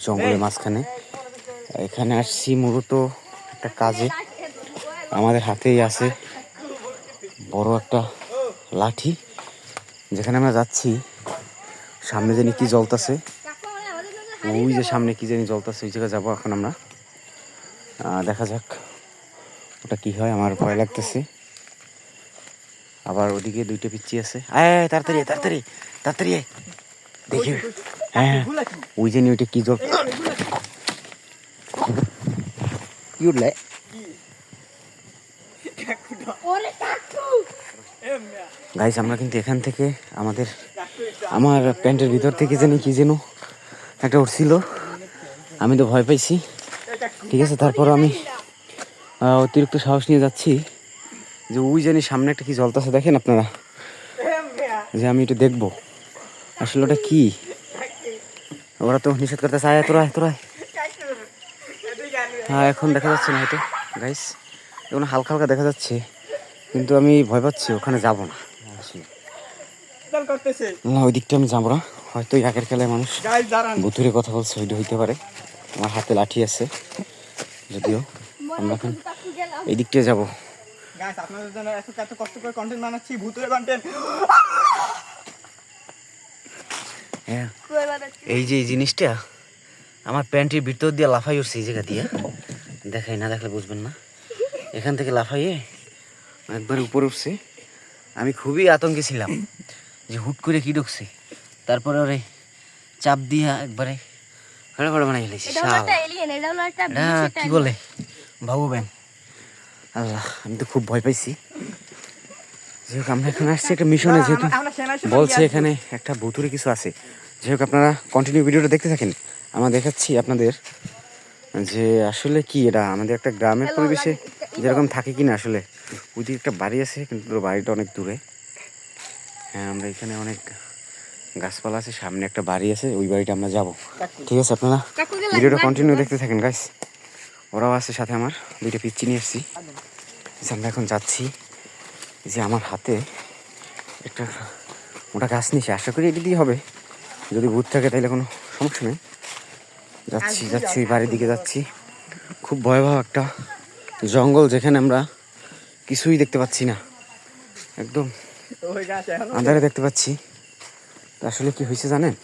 জঙ্গলের মাঝখানে এখানে আসছি মূলত একটা কাজে। আমাদের হাতেই আছে বড় একটা লাঠি, যেখানে আমরা যাচ্ছি সামনে জানি কি জ্বলতাছে, ওই যে সামনে কি জানি জ্বলতাছে, ওই জায়গায় যাবো এখন আমরা। দেখা যাক ওটা কি হয়, আমার ভয় লাগতেছে। আবার ওদিকে দুইটা পিচ্ছি আছে, আয় তাড়াতাড়ি তাড়াতাড়ি তাড়াতাড়ি দেখি। হ্যাঁ ওই জানি ওইটা কি জ্বল কি উঠলে। গাইস আমরা কিন্তু এখান থেকে আমার প্যান্টের ভিতর থেকে জানি কি যেন একটা উঠছিল, আমি তো ভয় পাইছি। ঠিক আছে, তারপর আমি অতিরিক্ত সাহস নিয়ে যাচ্ছি যে ওই জানি সামনে একটা কি জ্বলতেছে, দেখেন আপনারা, যে আমি এটা দেখবো আসলে ওটা কি। ওরা তো নিষেধ করতেছে, আয় তোরা তোরা। হ্যাঁ এখন দেখা যাচ্ছে না হয়তো গাইস, এখন হালকা হালকা দেখা যাচ্ছে, কিন্তু আমি ভয় পাচ্ছি, ওখানে যাবো না। ওই দিকটা আমি যাবো না, হয়তো আগের খেলায় মানুষ ভুতুরে কথা বলছে, ওইটা হইতে পারে। আমার হাতে লাঠি আছে যদিও, আমরা এখন এই দিকটা যাবো। হ্যাঁ এই যে এই জিনিসটা আমার প্যান্টের ভিতর দিয়ে লাফাই উঠছে, এই জায়গা দিয়ে দেখাই না, দেখলে বুঝবেন না। এখান থেকে লাফাইয়ে একবার উপরে উঠছে, আমি খুবই আতঙ্কে ছিলাম যে হুট করে কি ঢুকছে, তারপরে ওরে চাপ দিয়া একবারে ফেড়ে ফেড়ে বানাই ফেলেছি। কি বলে ভাববেন, আল্লাহ আমি তো খুব ভয় পাইছি। যাই হোক আমরা এখানে আসছি একটা মিশনে, যেহেতু বলছে এখানে একটা ভুতুরে কিছু আছে। যাই হোক আপনারা কন্টিনিউ ভিডিওটা দেখতে থাকেন, আমরা দেখাচ্ছি আপনাদের যে আসলে কি এটা আমাদের একটা গ্রামের পরিবেশে যেরকম থাকে কিনা। আসলে ওই দিকে একটা বাড়ি আছে, কিন্তু বাড়িটা অনেক দূরে। হ্যাঁ আমরা এখানে অনেক গাছপালা আছে, সামনে একটা বাড়ি আছে, ওই বাড়িটা আমরা যাব। ঠিক আছে, আপনারা ভিডিওটা কন্টিনিউ দেখতে থাকেন গাইস। ওরাও আছে সাথে, আমার দুইটা পিচ্চি নিয়ে এসেছি। আমরা এখন যাচ্ছি, যে আমার হাতে একটা মোটা গাছ নিয়েছি, আশা করি এটা দিয়ে হবে, যদি ভূত থাকে তাহলে কোনো সমস্যা নেই। যাচ্ছি ওই বাড়ির দিকে যাচ্ছি। খুব ভয়াবহ একটা জঙ্গল, যেখানে আমরা কিছুই দেখতে পাচ্ছি না, একদম আন্ধারে দেখতে পাচ্ছি। আসলে কি হয়েছে জানেন,